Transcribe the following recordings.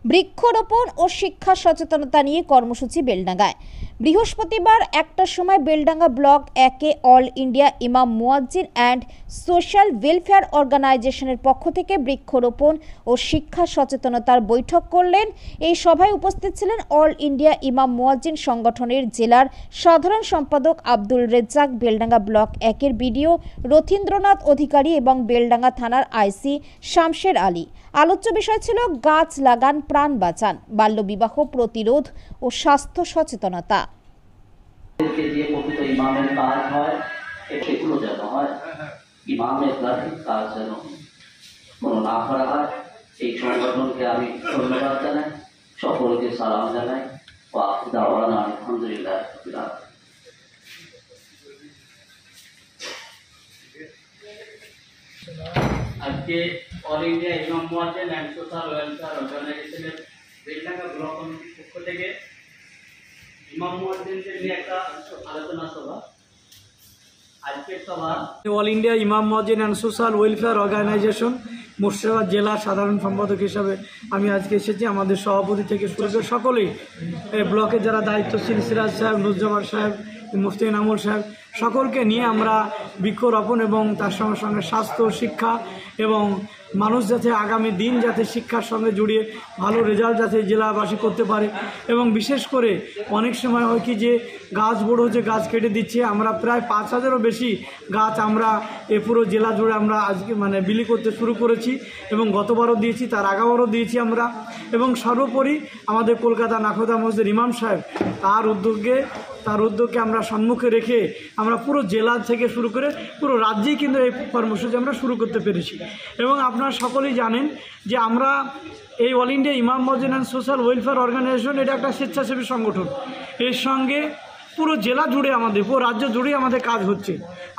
বৃক্ষরোপণ ও শিক্ষা সচেতনতা নিয়ে কর্মসূচি বেলডাঙ্গায়। বৃহস্পতিবার ১টার সময় বেলডাঙ্গা ব্লক ১-এ অল ইন্ডিয়া ইমাম মুয়াজ্জিন অ্যান্ড সোশ্যাল ওয়েলফেয়ার অর্গানাইজেশনের পক্ষ থেকে বৃক্ষরোপণ ও শিক্ষা সচেতনতার বৈঠক করলেন। এই সভায় উপস্থিত ছিলেন অল ইন্ডিয়া ইমাম মুয়াজ্জিন সংগঠনের জেলার সাধারণ সম্পাদক আব্দুল রেজ্জাক, বেলডাঙ্গা ব্লক ১-এর বিডিও রথীন্দ্রনাথ অধিকারী এবং বেলডাঙ্গা থানার আইসি শামশের আলী। আলোচ্য বিষয় ছিল গাছ লাগান, প্রাণ বাঁচান, বাল্যবিবাহ প্রতিরোধ ও স্বাস্থ্য সচেতনতা। ইমামের কাজ হয় সেগুলো যেন হয়, ইমামের কাজ যেন কোনো না করা হয়। এই সংগঠনকে আমি ধন্যবাদ জানাই, সকলকে সালাম জানাই। আলহামদুলিল্লাহ। আজকে অল ইন্ডিয়া ইমাম মুয়াজ্জিন অ্যান্ড সোশ্যাল ওয়েলফেয়ার অর্গানাইজেশনের বেলডাঙ্গা ব্লক কমিটির পক্ষ থেকে ইমাম মুয়াজ্জিনদের নিয়ে একটা আলোচনা সভা। আজকের সভা অল ইন্ডিয়া ইমাম মুয়াজ্জিন and social welfare organization Murshidabad জেলার সাধারণ সম্পাদক হিসাবে আমি আজকে এসেছি। আমাদের সভাপতি থেকে শুরু করে সকলেই, ব্লকের যারা দায়িত্বশীল, সিরাজ সাহেব, নুরজামান সাহেব, মুফতি এনামুল সাহেব, সকলকে নিয়ে আমরা বৃক্ষরোপণ এবং তার সঙ্গে সঙ্গে স্বাস্থ্য, শিক্ষা এবং মানুষ যাতে আগামী দিন যাতে শিক্ষার সঙ্গে জড়িয়ে ভালো রেজাল্ট যাতে জেলাবাসী করতে পারে। এবং বিশেষ করে অনেক সময় হয় কি যে গাছ বড় হচ্ছে, গাছ কেটে দিচ্ছে। আমরা প্রায় ৫,০০০-এরও বেশি গাছ আমরা পুরো জেলা জুড়ে আমরা আজকে বিলি করতে শুরু করেছি এবং গতবারও দিয়েছি, তার আগেবারও দিয়েছি আমরা। এবং সর্বোপরি আমাদের কলকাতা নাখোদা মসজিদের ইমাম সাহেব তার উদ্যোগকে আমরা সম্মুখে রেখে আমরা পুরো জেলা থেকে শুরু করে পুরো রাজ্যেই কিন্তু এই কর্মসূচি আমরা শুরু করতে পেরেছি। এবং আপনারা সকলেই জানেন যে আমরা এই অল ইন্ডিয়া ইমাম মুয়াজ্জিন অ্যান্ড সোশ্যাল ওয়েলফেয়ার অর্গানাইজেশন, এটা একটা স্বেচ্ছাসেবী সংগঠন। এর সঙ্গে পুরো জেলা জুড়ে আমাদের, পুরো রাজ্য জুড়েই আমাদের কাজ হচ্ছে।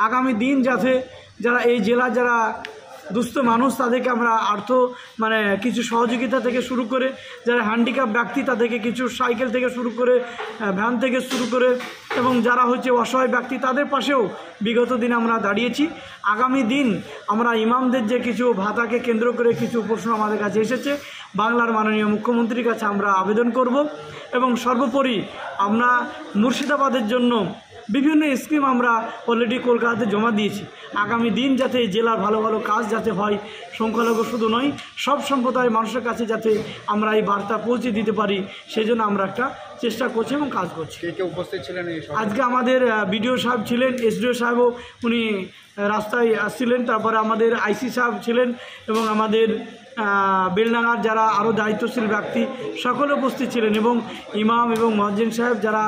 আগামী দিন যাতে যারা এই জেলা যারা দুস্থ মানুষ তাদেরকে আমরা কিছু সহযোগিতা থেকে শুরু করে, যারা হ্যান্ডিক্যাপ ব্যক্তি তাদেরকে কিছু সাইকেল থেকে শুরু করে, ভ্যান থেকে শুরু করে, এবং যারা হচ্ছে অসহায় ব্যক্তি তাদের পাশেও বিগত দিন আমরা দাঁড়িয়েছি। আগামী দিন আমরা ইমামদের যে কিছু ভাতাকে কেন্দ্র করে কিছু প্রশ্ন আমাদের কাছে এসেছে, বাংলার মাননীয় মুখ্যমন্ত্রীর কাছে আমরা আবেদন করব। এবং সর্বোপরি আমরা মুর্শিদাবাদের জন্য বিভিন্ন স্কিম আমরা অলরেডি কলকাতাতে জমা দিয়েছি। আগামী দিন যাতে জেলার ভালো ভালো কাজ যাতে হয়, সংখ্যালঘু শুধু নয়, সব সম্প্রদায়ের মানুষের কাছে যাতে আমরা এই বার্তা পৌঁছে দিতে পারি, সেই জন্য আমরা একটা চেষ্টা করছি এবং কাজ করছি। কে উপস্থিত ছিলেন আজকে? আমাদের বিডিও সাহেব ছিলেন, এসডিও সাহেবও উনি রাস্তায় আসছিলেন, তারপরে আমাদের আইসি সাহেব ছিলেন এবং আমাদের বেলডাঙ্গার যারা আরও দায়িত্বশীল ব্যক্তি সকলে উপস্থিত ছিলেন, এবং ইমাম এবং মুয়াজ্জিন সাহেব, যারা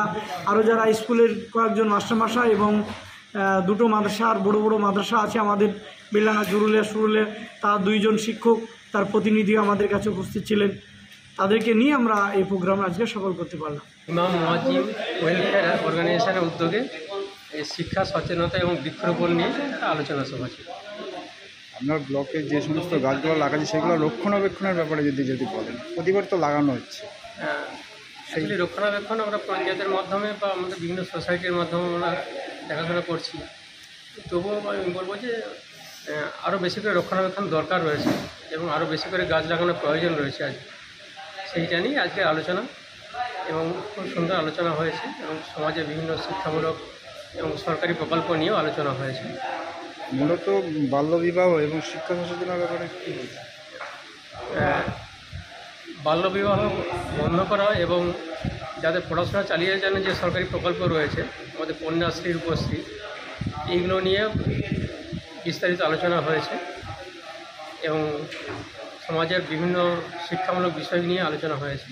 স্কুলের কয়েকজন মাস্টারমশাই এবং দুটো মাদ্রাসার বড় বড় মাদ্রাসা আছে আমাদের বেলডাঙ্গা সুরুলে, তার 2জন শিক্ষক, তার প্রতিনিধি আমাদের কাছে উপস্থিত ছিলেন। তাদেরকে নিয়ে আমরা এই প্রোগ্রাম আজকে সফল করতে পারলাম। ইমাম মুয়াজ্জিন ওয়েলফেয়ার অর্গানাইজেশনের উদ্যোগে শিক্ষা সচেতনতা এবং বৃক্ষরোপণ নিয়ে আলোচনা সভা ছিল। আপনার ব্লকে যে সমস্ত গাছগুলো লাগাচ্ছে সেগুলো রক্ষণাবেক্ষণের ব্যাপারে যদি বলেন, প্রতিবার তো লাগানো হচ্ছে। অ্যাকচুয়ালি রক্ষণাবেক্ষণ আমরা পঞ্চায়েতের মাধ্যমে বা আমাদের বিভিন্ন সোসাইটির মাধ্যমে আমরা দেখাশোনা করছি। তবুও আমি বলবো যে আরও বেশি করে রক্ষণাবেক্ষণ দরকার রয়েছে এবং আরও বেশি করে গাছ লাগানোর প্রয়োজন রয়েছে। আজ সেইটা নিয়ে আজকে আলোচনা, এবং খুব সুন্দর আলোচনা হয়েছে, এবং সমাজে বিভিন্ন শিক্ষামূলক এবং সরকারি প্রকল্প নিয়েও আলোচনা হয়েছে। মূলত বাল্যবিবাহ এবং শিক্ষা সচেতনার ব্যাপারে কী বলছে? বাল্যবিবাহ বন্ধ করা এবং যাদের পড়াশোনা চালিয়ে যান যে সরকারি প্রকল্প রয়েছে, আমাদের কন্যাশ্রী, রূপশ্রী, এইগুলো নিয়ে বিস্তারিত আলোচনা হয়েছে এবং সমাজের বিভিন্ন শিক্ষামূলক বিষয় নিয়ে আলোচনা হয়েছে।